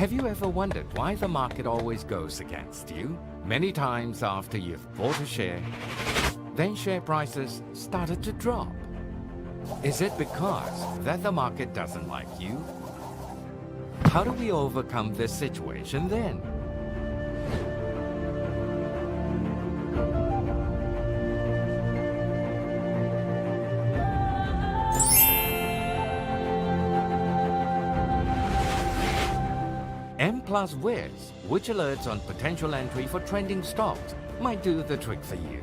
Have you ever wondered why the market always goes against you? Many times after you've bought a share, then share prices started to drop. Is it because that the market doesn't like you? How do we overcome this situation then? M Plus Wiz, which alerts on potential entry for trending stocks, might do the trick for you.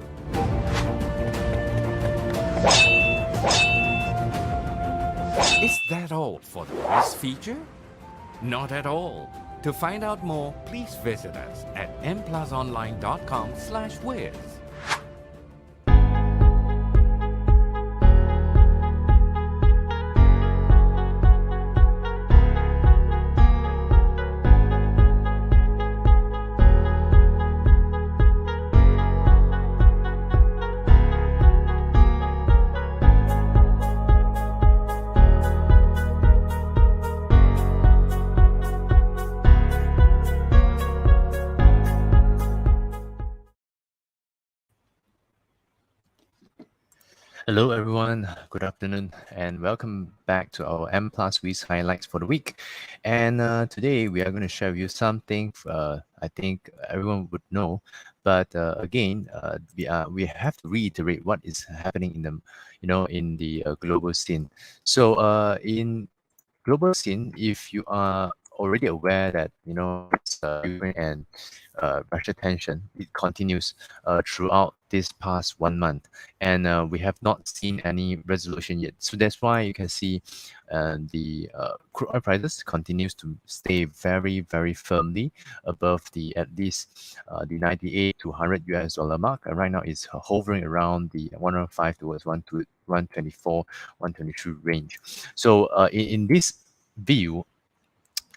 Is that all for the Wiz feature? Not at all. To find out more, please visit us at mplusonline.com/wiz. Hello everyone, good afternoon and welcome back to our M Plus Wiz highlights for the week. And today we are going to share with you something I think everyone would know, but again we have to reiterate what is happening in the in the global scene. So in global scene, if you are already aware that it's Ukraine and Russia tension, it continues throughout this past 1 month, and we have not seen any resolution yet. So that's why you can see the crude oil prices continues to stay very, very firmly above the at least the 98 to 100 US dollar mark. And right now it's hovering around the 105 towards 124, 123 range. So in this view,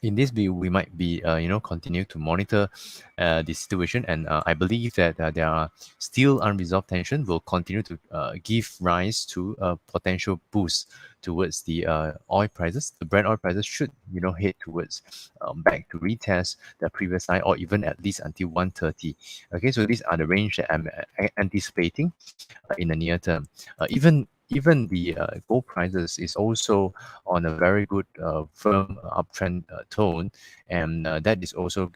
we might be, continue to monitor the situation, and I believe that there are still unresolved tension will continue to give rise to a potential boost towards the oil prices. The Brent oil prices should, head towards back to retest the previous high, or even at least until 130. Okay, so these are the range that I'm anticipating in the near term. Even the gold prices is also on a very good firm uptrend tone, and that is also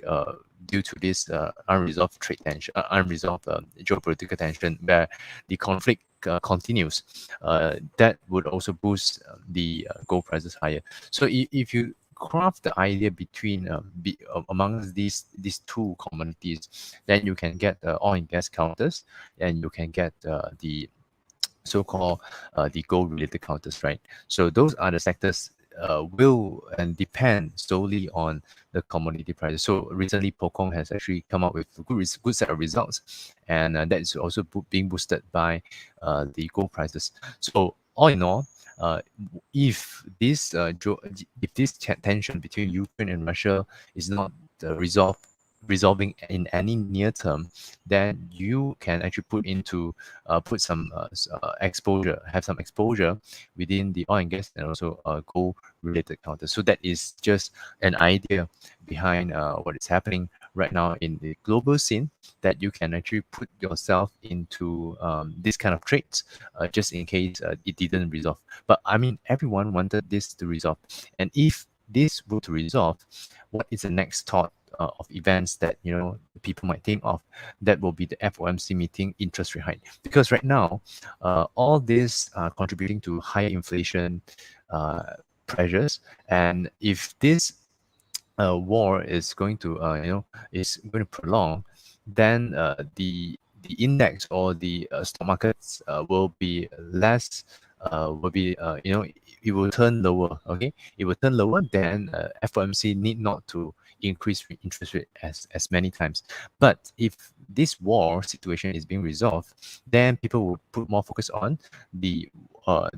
due to this unresolved trade tension, unresolved geopolitical tension, where the conflict continues. That would also boost the gold prices higher. So if you craft the idea between amongst these two commodities, then you can get oil and gas counters, and you can get the so-called the gold-related counters, right? So those are the sectors will and depend solely on the commodity prices. So recently, Pokong has actually come up with a good set of results, and that is also being boosted by the gold prices. So all in all, if this tension between Ukraine and Russia is not resolving in any near term, then you can actually put some exposure, have some exposure within the oil and gas and also gold related counters. So that is just an idea behind what is happening right now in the global scene, that you can actually put yourself into this kind of trades just in case it didn't resolve. But I mean, everyone wanted this to resolve, and if this were to resolve, what is the next thought of events that people might think of? That will be the FOMC meeting interest rate hike, because right now all this are contributing to higher inflation pressures, and if this war is going to prolong, then the index or the stock markets will be less it will turn lower. Okay, it will turn lower. Then FOMC need not to increase interest rate as many times. But if this war situation is being resolved, then people will put more focus on the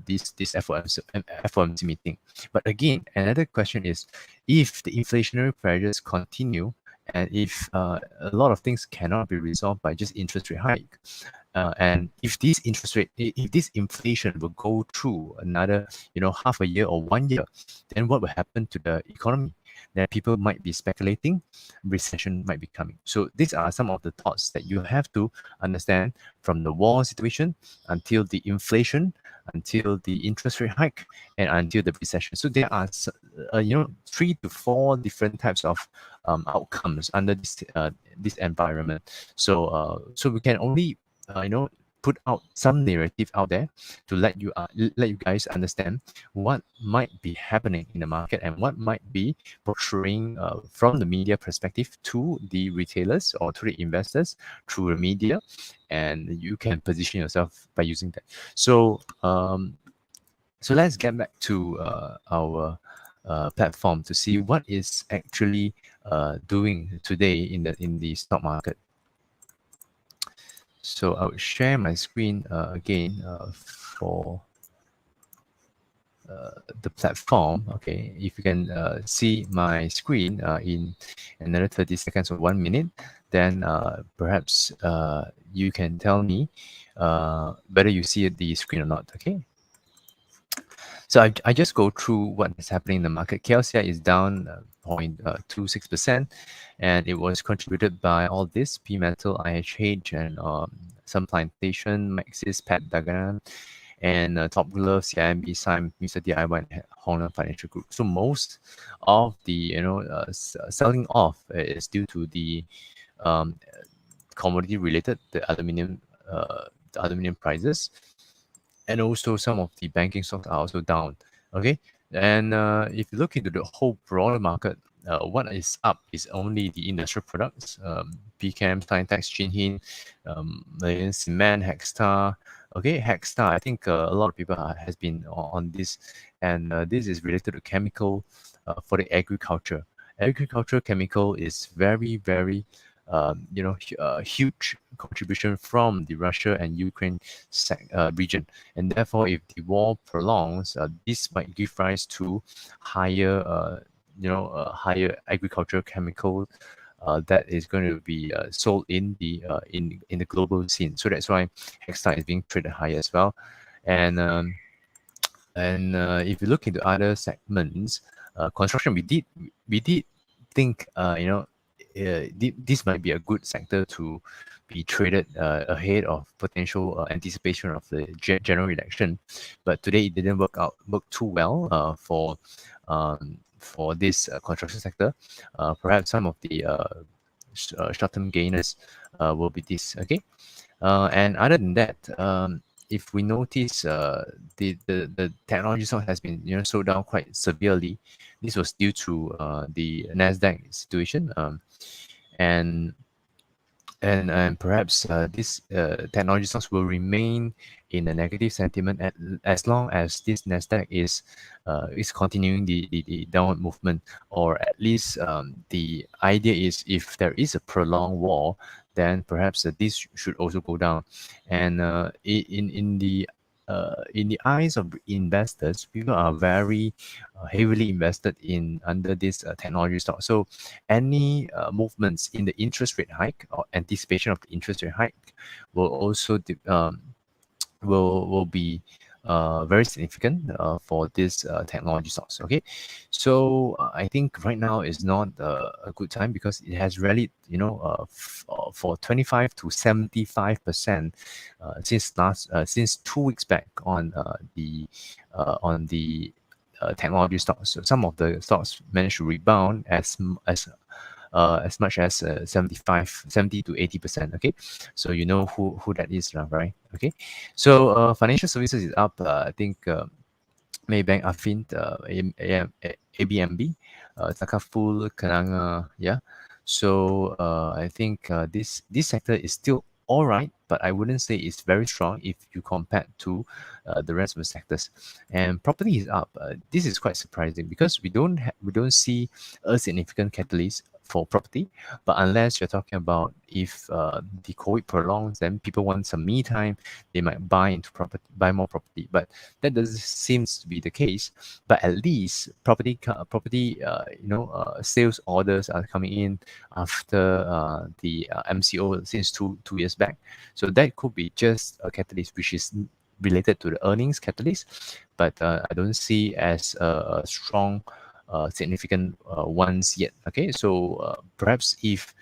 this FOMC meeting. But again, another question is, if the inflationary pressures continue, and if a lot of things cannot be resolved by just interest rate hike, and if this inflation will go through another half a year or 1 year, then what will happen to the economy? then people might be speculating recession might be coming. So these are some of the thoughts that you have to understand from the war situation until the inflation, until the interest rate hike, and until the recession. So there are, 3 to 4 different types of outcomes under this environment. So we can only, put out some narrative out there to let you guys understand what might be happening in the market and what might be portraying from the media perspective to the retailers or to the investors through the media, and you can position yourself by using that. So let's get back to our platform to see what is actually doing today in the stock market. So I will share my screen again for the platform. Okay, if you can see my screen in another 30 seconds or 1 minute, then perhaps you can tell me whether you see the screen or not. Okay. So I just go through what is happening in the market. KLCI is down 0.26%, and it was contributed by all this P Metal, IHH, and some Plantation, Maxis, Pat Dagan, and Top Glove, CIMB, SIME, Mr. DIY, and Hong Leong Financial Group. So most of the selling off is due to the commodity related, the aluminum prices, and also some of the banking stocks are also down. Okay, and if you look into the whole broader market, what is up is only the industrial products, PCAM, Scientex, Jinhin, Malaysian Cement, Hexstar. Okay, Hexstar, I think a lot of people has been on this, and this is related to chemical for the agriculture. Agriculture chemical is very, very huge contribution from the Russia and Ukraine region, and therefore, if the war prolongs, this might give rise to higher, higher agricultural chemical that is going to be sold in the global scene. So that's why Hexstar is being traded higher as well, and if you look into other segments, construction, we did think this might be a good sector to be traded ahead of potential anticipation of the general election, but today it didn't work too well for this construction sector. Perhaps some of the short-term gainers will be this. Okay, and other than that, if we notice the technology stock has been slowed down quite severely. This was due to the Nasdaq situation, and perhaps this technology stocks will remain in a negative sentiment as long as this Nasdaq is continuing the downward movement, or at least the idea is if there is a prolonged war, then perhaps this should also go down. And in the eyes of investors, people are very heavily invested in under this technology stock. So any movements in the interest rate hike or anticipation of the interest rate hike will also will be very significant for this technology stocks. Okay, so I think right now is not a good time because it has rallied, for 25 to 75% since 2 weeks back on the technology stocks. So some of the stocks managed to rebound as much as 70 to 80%. Okay, so you know who that is, right? Okay, so financial services is up. I think Maybank, Afin, ABMB, Takaful, Kenanga, yeah. So I think this sector is still all right, but I wouldn't say it's very strong if you compare to the rest of the sectors. And property is up. This is quite surprising because we don't see a significant catalyst for property, but unless you're talking about if the COVID prolongs, then people want some me time, they might buy more property. But that doesn't seem to be the case. But at least property sales orders are coming in after the MCO since two years back. So that could be just a catalyst which is related to the earnings catalyst, but I don't see as a strong significant ones yet. Okay, so perhaps if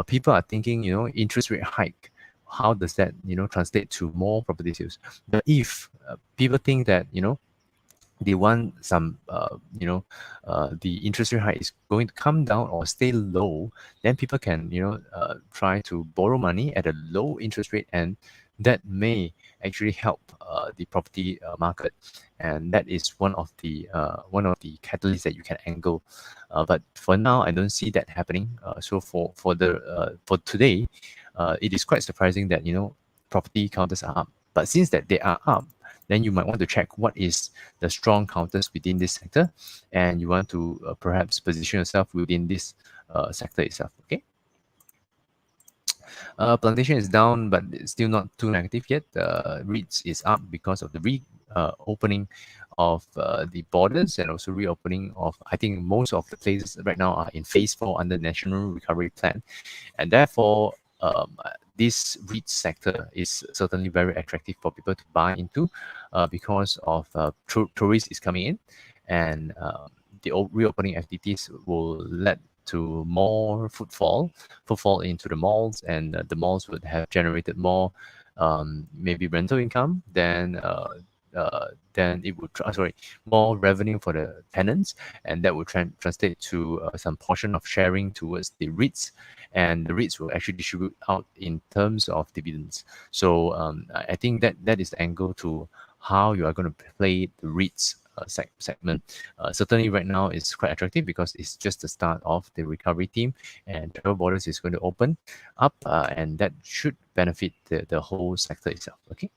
people are thinking, interest rate hike, how does that, translate to more property sales? But if people think that, they want some, the interest rate hike is going to come down or stay low, then people can, try to borrow money at a low interest rate, and that may actually help the property market, and that is one of the catalysts that you can angle. But for now, I don't see that happening. So for today, it is quite surprising that property counters are up. But since that they are up, then you might want to check what is the strong counters within this sector, and you want to perhaps position yourself within this sector itself. Okay. Plantation is down, but it's still not too negative yet. REITs is up because of the opening of the borders, and also reopening of, I think most of the places right now are in phase 4 under National Recovery Plan, and therefore this REIT sector is certainly very attractive for people to buy into because of tourists is coming in, and the reopening activities will lead to more footfall into the malls, and the malls would have generated more maybe rental income, then it would more revenue for the tenants, and that would translate to some portion of sharing towards the REITs, and the REITs will actually distribute out in terms of dividends. So I think that is the angle to how you are going to play the REITs segment. Certainly right now it's quite attractive because it's just the start of the recovery team, and travel borders is going to open up, and that should benefit the whole sector itself. Okay.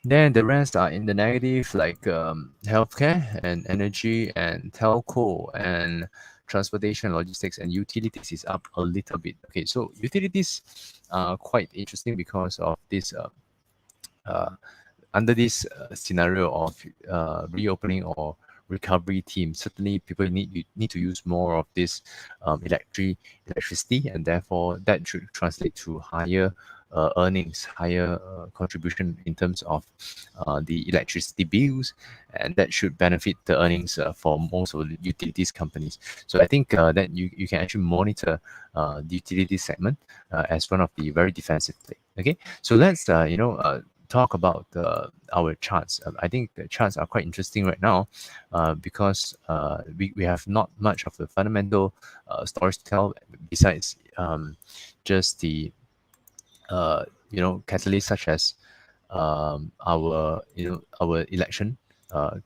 Then the rest are in the negative, like healthcare and energy and telco and transportation, logistics, and utilities is up a little bit. Okay, so utilities are quite interesting because of this under this scenario of reopening or recovery team. Certainly people need to use more of this electricity, and therefore that should translate to higher earnings, higher contribution in terms of the electricity bills, and that should benefit the earnings for most of the utilities companies. So I think that you can actually monitor the utility segment as one of the very defensive play. Okay, so let's talk about our charts. I think the charts are quite interesting right now because we have not much of the fundamental stories to tell besides just the catalysts such as our election,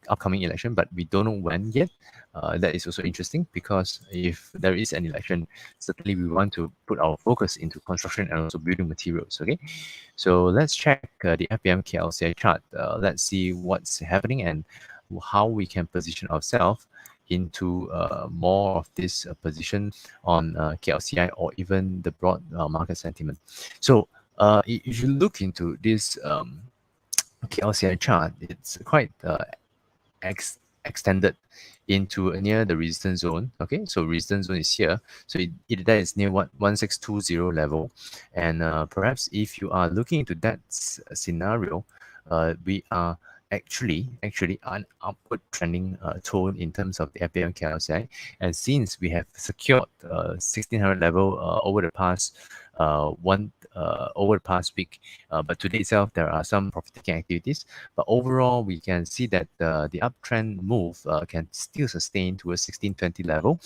upcoming election, but we don't know when yet. That is also interesting because if there is an election, certainly we want to put our focus into construction and also building materials. Okay, so let's check the FBM KLCI chart. Let's see what's happening and how we can position ourselves into more of this position on KLCI or even the broad market sentiment. So if you look into this KLCI chart, it's quite extended into near the resistance zone. Okay, so resistance zone is here, so that is near 1620 level, and perhaps if you are looking into that scenario, we are actually an upward trending tone in terms of the FBM KLCI, and since we have secured 1600 level over the past week, but today itself there are some profit taking activities, but overall we can see that the uptrend move can still sustain towards 1620 level,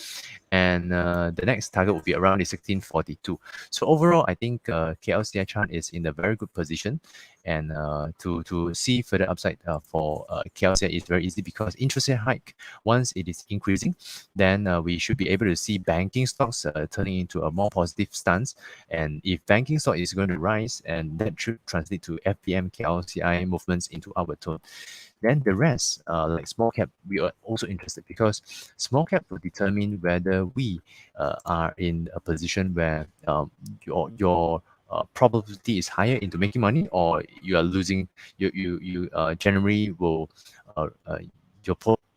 and the next target will be around the 1642. So overall I think KLCI chart is in a very good position, and to see further upside for KLCI is very easy because interest rate hike, once it is increasing, then we should be able to see banking stocks turning into a more positive stance, and if banking stock is going to rise, and that should translate to FBM KLCI movements into upward tone. Then the rest, like small cap, we are also interested because small cap will determine whether we are in a position where your probability is higher into making money, or you are losing. You generally will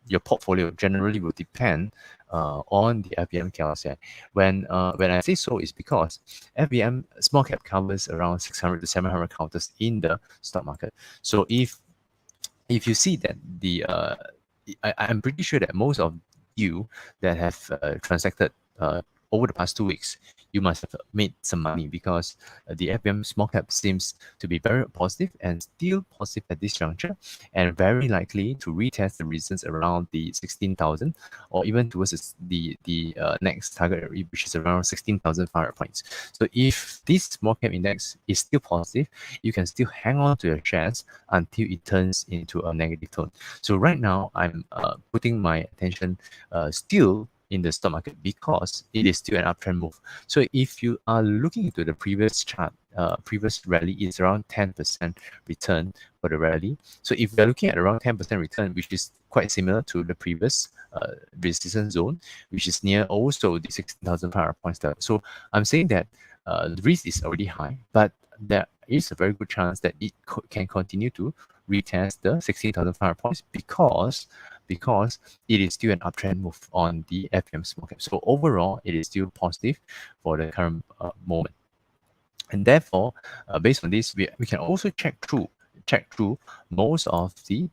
your portfolio generally will depend on the FBM KLCI. When I say so, is because FBM small cap covers around 600 to 700 counters in the stock market. So if you see that I'm pretty sure that most of you that have transacted over the past 2 weeks, you must have made some money because the FBM small cap seems to be very positive and still positive at this juncture, and very likely to retest the resistance around the 16,000 or even towards the next target area, which is around 16,500 points. So if this small cap index is still positive, you can still hang on to your shares until it turns into a negative tone. So right now, I'm putting my attention still in the stock market because it is still an uptrend move. So if you are looking into the previous chart, previous rally is around 10% return for the rally. So if we are looking at around 10% return, which is quite similar to the previous resistance zone, which is near also the 16,500 points there. So I'm saying that the risk is already high, but there is a very good chance that it can continue to retest the 16,500 points because it is still an uptrend move on the FBM small cap. So overall, it is still positive for the current moment. And therefore, based on this, we can also check through most of the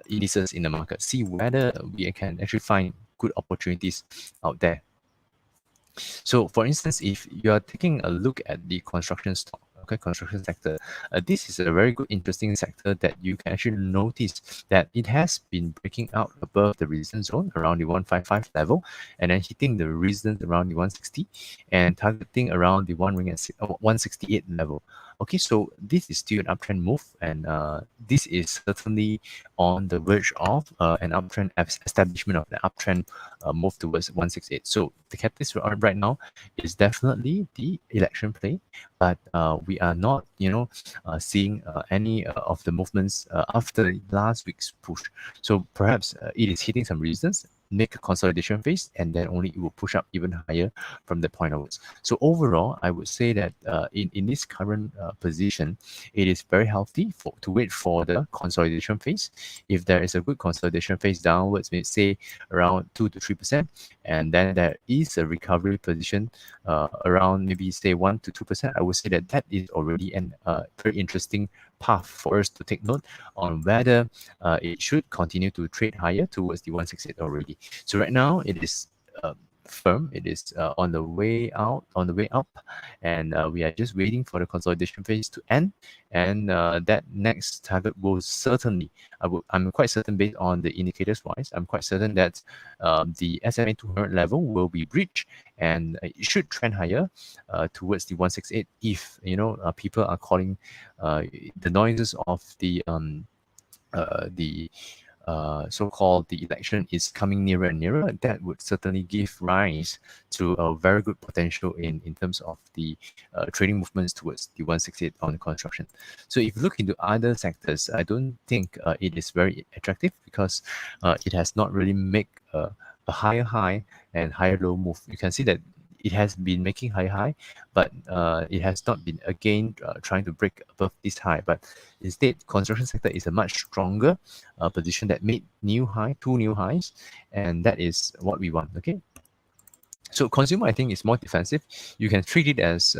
indices in the market, see whether we can actually find good opportunities out there. So for instance, if you are taking a look at the construction stock, okay, construction sector, this is a very good, interesting sector that you can actually notice that it has been breaking out above the resistance zone around the 155 level, and then hitting the resistance around the 160 and targeting around the 168 level. Okay, so this is still an uptrend move, and this is certainly on the verge of an uptrend establishment of the uptrend move towards 168. So the catalyst right now is definitely the election play, but we are not, seeing any of the movements after last week's push. So perhaps it is hitting some resistance, make a consolidation phase, and then only it will push up even higher from that point onwards. So overall, I would say that in this current position, it is very healthy to wait for the consolidation phase. If there is a good consolidation phase downwards, say around 2 to 3%, and then there is a recovery position around maybe say 1 to 2%, I would say that that is already an very interesting path for us to take note on whether it should continue to trade higher towards the 168 already. So right now it is firm, it is on the way out, on the way up, and we are just waiting for the consolidation phase to end, and that next target will certainly, I'm quite certain based on the indicators wise, I'm quite certain that the SMA 200 level will be breached, and it should trend higher towards the 168 if people are calling the noises of the so-called the election is coming nearer and nearer. That would certainly give rise to a very good potential in terms of the trading movements towards the 168 on construction. So if you look into other sectors, I don't think it is very attractive because it has not really made a higher high and higher low move. You can see that it has been making high, but it has not been again trying to break above this high. But instead, construction sector is a much stronger position that made two new highs, and that is what we want. Okay. So consumer, I think, is more defensive. You can treat it as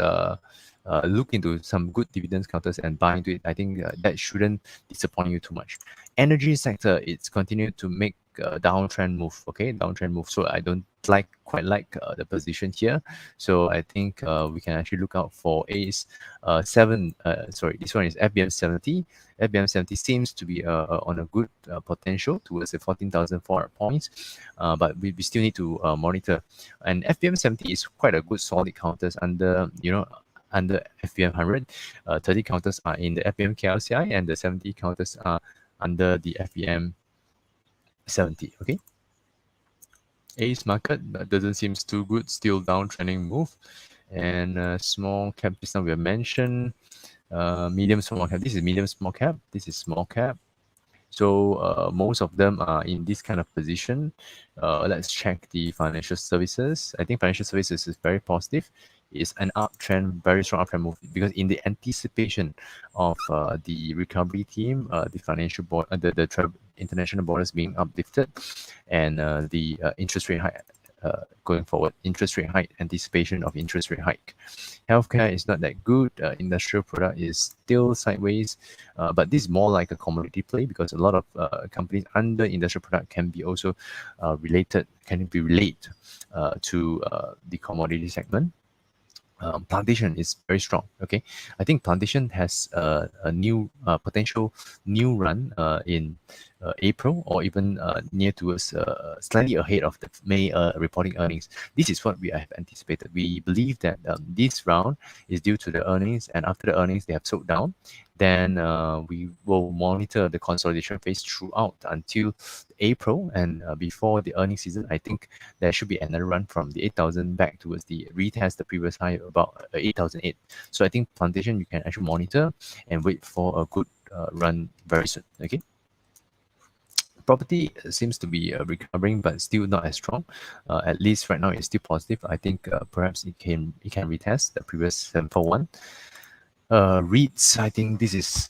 look into some good dividends counters and buy into it. I think that shouldn't disappoint you too much. Energy sector, it's continued to make a downtrend move. Okay, downtrend move. So I don't quite like the position here. So I think we can actually look out for this one is FBM 70. FBM 70 seems to be on a good potential towards the 14,400 points, but we still need to monitor. And FBM 70 is quite a good solid counters under FBM 100. 30 counters are in the FBM KLCI, and the 70 counters are under the FBM 70. Okay. Ace market doesn't seem too good, still downtrending move. And small cap, this time we have mentioned. Medium small cap, this is medium small cap, this is small cap. So most of them are in this kind of position. Let's check the financial services. I think financial services is very positive. It's an uptrend, very strong uptrend move, because in the anticipation of the recovery team, the financial the international borders being uplifted, and the interest rate hike going forward. Interest rate hike, anticipation of interest rate hike. Healthcare is not that good. Industrial product is still sideways, but this is more like a commodity play because a lot of companies under industrial product can be also can be related to the commodity segment. Plantation is very strong. Okay, I think plantation has a new potential new run in April or even near towards slightly ahead of the May reporting earnings. This is what we have anticipated. We believe that this round is due to the earnings, and after the earnings they have sold down. Then we will monitor the consolidation phase throughout until April, and before the earnings season, I think there should be another run from the 8,000 back towards the retest the previous high about 8,008. So I think plantation you can actually monitor and wait for a good run very soon. Okay. Property seems to be recovering, but still not as strong. At least right now, it's still positive. I think perhaps it can retest the previous 741. REITs, I think this is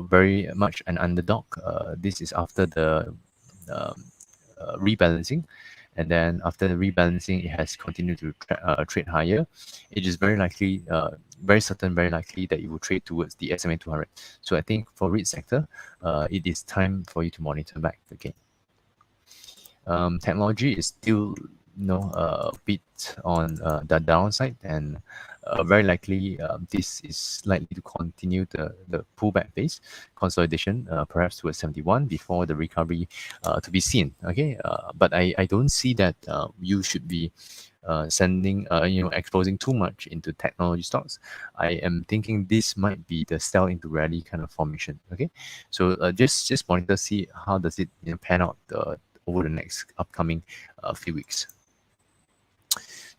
very much an underdog. This is after the um, rebalancing, and then after the rebalancing, it has continued to trade higher. It is very likely, very likely that it will trade towards the SMA 200. So I think for REIT sector, it is time for you to monitor back again. Technology is still a bit on the downside, and very likely this is likely to continue the pullback phase consolidation, perhaps towards 71 before the recovery to be seen. Okay, but I don't see that you should be exposing too much into technology stocks. I am thinking this might be the sell into rally kind of formation. Okay, so just monitor, see how does it pan out over the next upcoming few weeks.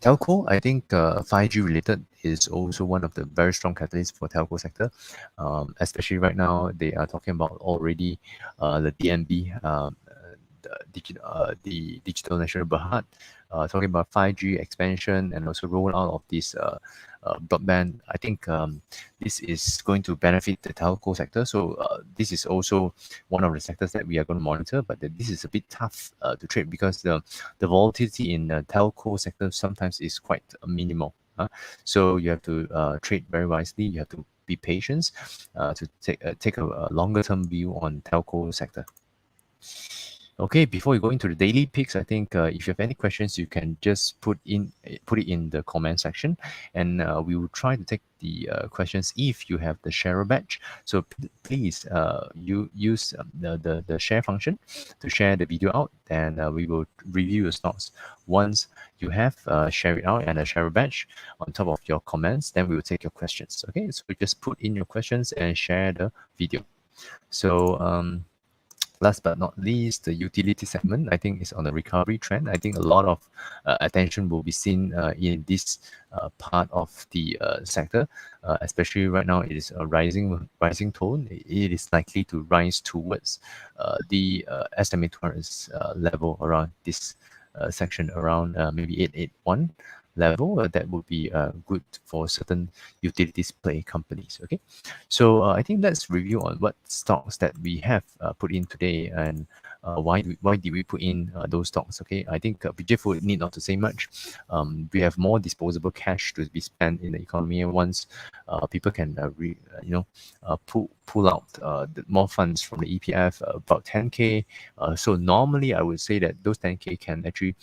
Telco, I think 5G related is also one of the very strong catalysts for telco sector. Especially right now, they are talking about already the DNB, the Digital National Berhad, talking about 5G expansion and also rollout of this broadband. I think this is going to benefit the telco sector. So this is also one of the sectors that we are going to monitor. But this is a bit tough to trade because the volatility in the telco sector sometimes is quite minimal. So you have to trade very wisely. You have to be patient to take a longer term view on telco sector. Okay, before we go into the daily picks, I think if you have any questions, you can just put it in the comment section, and we will try to take the questions if you have the share badge. So please you use the share function to share the video out, and we will review your stocks. Once you have share it out and a share badge on top of your comments, then we will take your questions. Okay, so just put in your questions and share the video. So last but not least, the utility segment, I think, is on a recovery trend. I think a lot of attention will be seen in this part of the sector, especially right now. It is a rising tone. It is likely to rise towards the SMA 200 level around this section, around maybe 881 level. That would be good for certain utilities play companies. Okay, so I think let's review on what stocks that we have put in today, and why did we put in those stocks. Okay, I think bjfood need not to say much. We have more disposable cash to be spent in the economy once people can pull out more funds from the EPF, about 10k. So normally I would say that those 10k can actually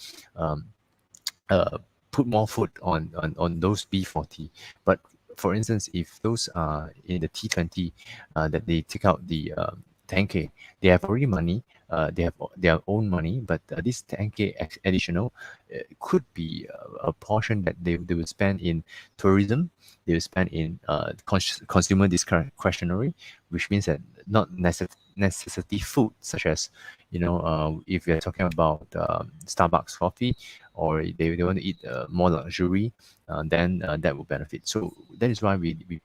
put more food on those B40. But for instance, if those are in the T20 that they take out the 10k, they have already money, they have their own money, but this 10k additional could be a portion that they will spend in tourism, they will spend in consumer discretionary, which means that not necessity food, such as if you're talking about Starbucks coffee, or they want to eat more luxury, then that will benefit. So that is why we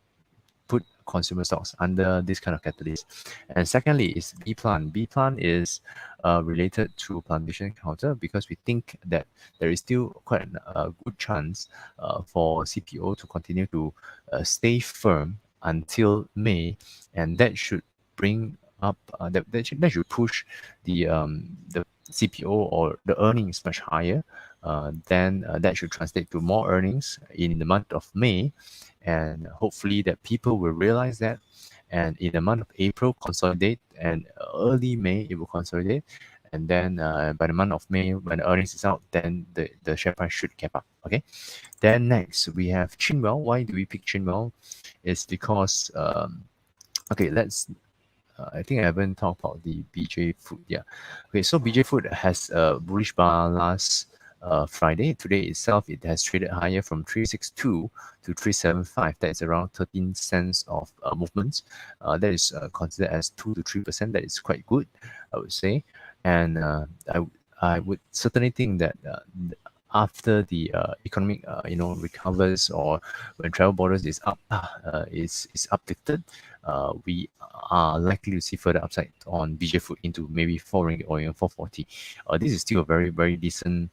put consumer stocks under this kind of catalyst. And secondly is B-Plan. B-Plan is related to plantation counter, because we think that there is still quite a good chance for CPO to continue to stay firm until May, and that should bring up, that should push the CPO or the earnings much higher. Then that should translate to more earnings in the month of May, and hopefully that people will realize that. And in the month of April, consolidate, and early May it will consolidate, and then by the month of May, when the earnings is out, then the share price should cap up. Okay. Then next we have Chinwell. Why do we pick Chinwell? It's because okay, let's I think I haven't talked about the BJ Food. Yeah. Okay, so BJ Food has a bullish bar last Friday. Today itself, it has traded higher from 362 to 375. That is around 13 cents of movements. That is considered as 2 to 3%. That is quite good, I would say. And I would certainly think that after the economic recovers, or when travel borders is up is uplifted, we are likely to see further upside on BJ Food into maybe 4 ringgit or even 440. This is still a very, very decent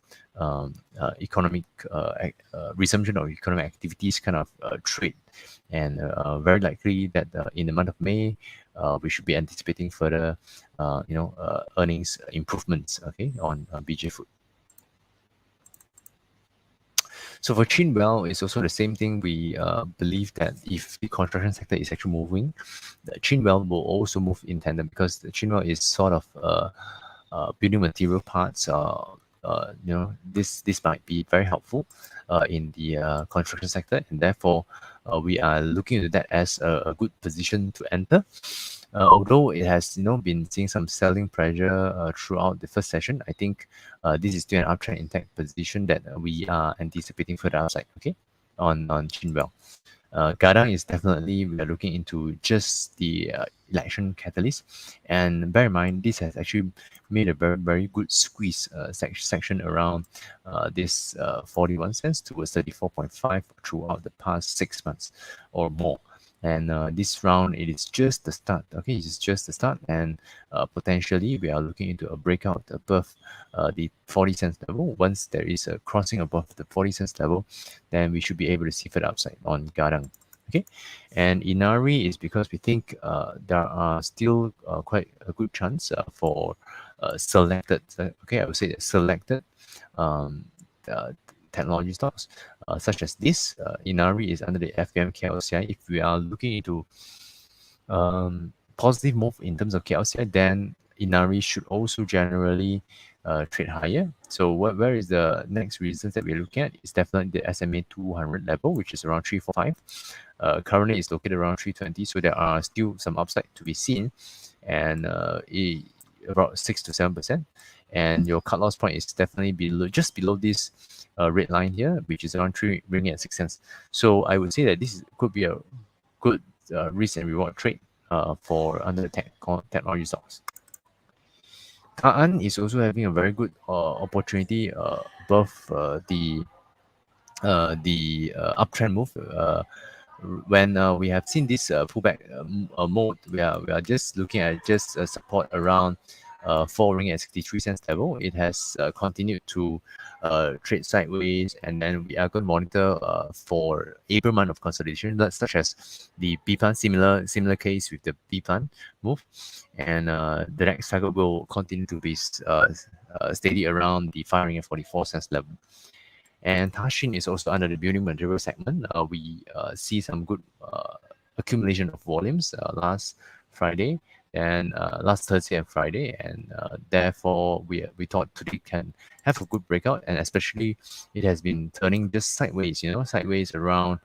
economic resumption of economic activities kind of trade, and very likely that in the month of May we should be anticipating further earnings improvements, okay, on BJ Food. So for Chinwell, it's also the same thing. We believe that if the construction sector is actually moving, the Chinwell will also move in tandem, because the Chinwell is sort of building material parts. This might be very helpful in the construction sector, and therefore we are looking at that as a good position to enter. Although it has been seeing some selling pressure throughout the first session, I think this is still an uptrend intact position that we are anticipating further upside, okay, on Chinwell. Gadang is definitely, we are looking into just the election catalyst, and bear in mind this has actually made a very, very good squeeze section around this 41 cents towards 34.5 throughout the past 6 months or more. And this round, it is just the start. Okay, it's just the start, and potentially we are looking into a breakout above the 40 cents level. Once there is a crossing above the 40 cents level, then we should be able to see further upside on Gadang. Okay, and Inari is because we think there are still quite a good chance for selected. Okay, I would say that selected technology stocks such as this. Inari is under the FBM KLCI. If we are looking into positive move in terms of KLCI, then Inari should also generally trade higher. So where is the next resistance that we're looking at? It's definitely the SMA 200 level, which is around 345. Currently it's located around 320, so there are still some upside to be seen, and about 6 to 7%. And your cut loss point is definitely just below this red line here, which is around 3 ringgit and 6 cents. So I would say that this could be a good risk and reward trade for under the technology stocks. Kaan is also having a very good opportunity above the uptrend move. When we have seen this pullback mode, we are just looking at just support around 4 ringgit and 63 cents level. It has continued to trade sideways, and then we are going to monitor for April month of consolidation, such as the B plan, similar case with the B plan move, and the next cycle will continue to be steady around the 5 ringgit and 44 cents level. And Tashin is also under the building material segment. We see some good accumulation of volumes last Friday and last Thursday and Friday, and therefore we thought today can have a good breakout, and especially it has been turning just sideways, sideways around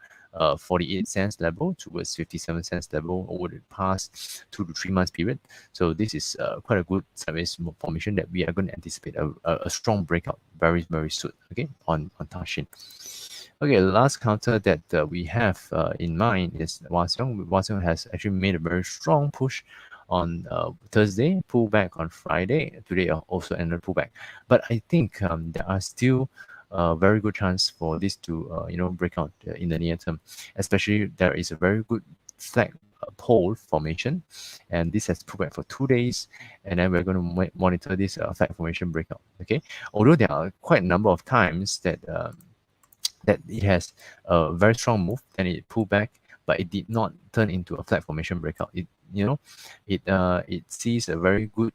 48 cents level towards 57 cents level over the past 2 to 3 months period. So this is quite a good sideways formation that we are going to anticipate a strong breakout very, very soon, okay, on Tashin. Okay, the last counter that we have in mind is Hwaseong. Hwaseong has actually made a very strong push on Thursday, pull back on Friday. Today also another pullback. But I think there are still very good chance for this to break out in the near term. Especially there is a very good flag pole formation, and this has pulled back for 2 days, and then we're going to monitor this flag formation breakout. Okay, although there are quite a number of times that that it has a very strong move, then it pulled back, but it did not turn into a flag formation breakout. it sees a very good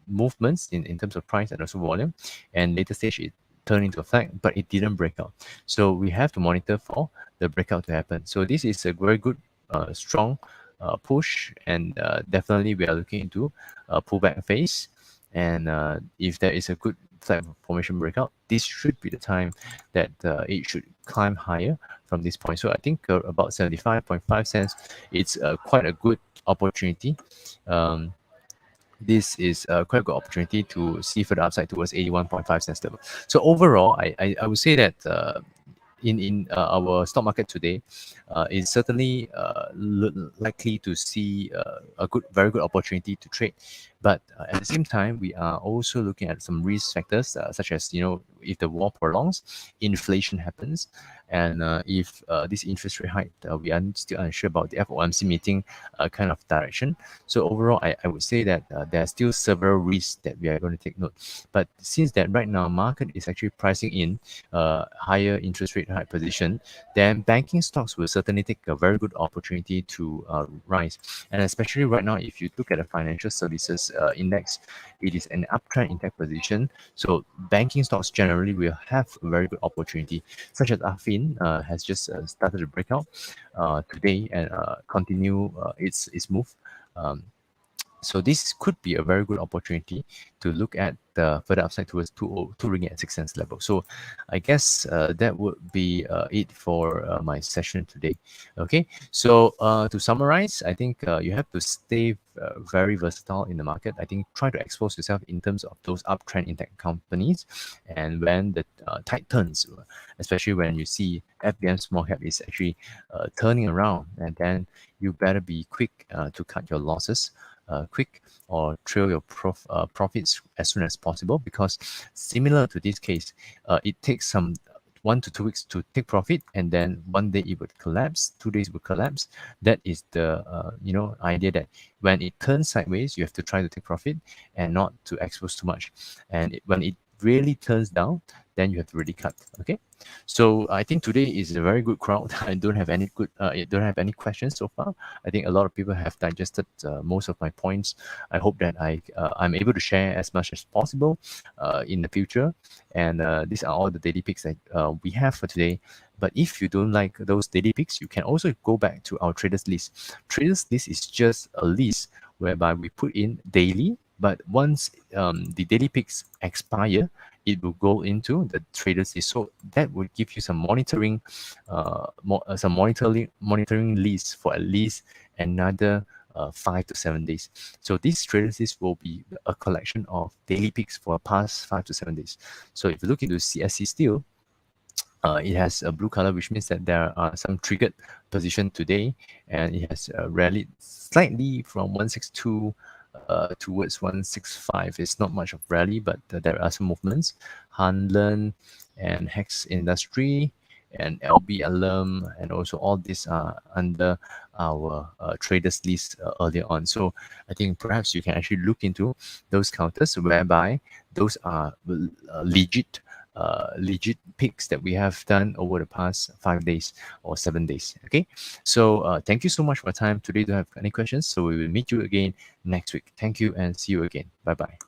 movements in terms of price and also volume, and later stage it turned into a flag, but it didn't break out. So we have to monitor for the breakout to happen. So this is a very good, strong push, and definitely we are looking into a pullback phase. And if there is a good flag formation breakout, this should be the time that it should climb higher from this point. So I think about 75.5 cents, it's quite a good opportunity. This is quite a good opportunity to see further upside towards 81.5 cents level. So overall, I would say that in our stock market today, is certainly likely to see a very good opportunity to trade. But at the same time, we are also looking at some risk factors, such as, if the war prolongs, inflation happens, and if this interest rate hike, we are still unsure about the FOMC meeting kind of direction. So overall, I would say that there are still several risks that we are going to take note. But since that right now market is actually pricing in higher interest rate hike position, then banking stocks will certainly take a very good opportunity to rise. And especially right now, if you look at the financial services index, it is an uptrend intact position. So banking stocks generally will have a very good opportunity, such as Afin has just started to break out today and continue its move. Um, so this could be a very good opportunity to look at the further upside towards 2 ringgit and 6 cents level. So I guess that would be it for my session today. Okay, so to summarize, I think you have to stay very versatile in the market. I think try to expose yourself in terms of those uptrend in tech companies, and when the tide turns, especially when you see FBM small cap is actually turning around, and then you better be quick to cut your losses quick, or trail your profits as soon as possible, because similar to this case, it takes some 1 to 2 weeks to take profit, and then one day it would collapse, 2 days would collapse. That is the idea, that when it turns sideways, you have to try to take profit and not to expose too much. And when it really turns down, then you have to really cut. Okay, so I think today is a very good crowd. I don't have any questions so far. I think a lot of people have digested most of my points. I hope that I'm able to share as much as possible in the future. And these are all the daily picks that we have for today. But if you don't like those daily picks, you can also go back to our traders list. Traders list is just a list whereby we put in daily, but once the daily picks expire, it will go into the traders list. So that will give you some monitoring, monitoring list for at least another 5 to 7 days. So this traders list will be a collection of daily picks for past 5 to 7 days. So if you look into CSC Steel, it has a blue color, which means that there are some triggered position today, and it has rallied slightly from 162 towards 165. It's not much of rally, but there are some movements. Hanlon and Hex Industry and LB Alum, and also all these are under our traders list earlier on. So I think perhaps you can actually look into those counters, whereby those are legit picks that we have done over the past 5 days or 7 days. Okay, so thank you so much for your time today. Do you have any questions? So we will meet you again next week. Thank you, and see you again. Bye bye.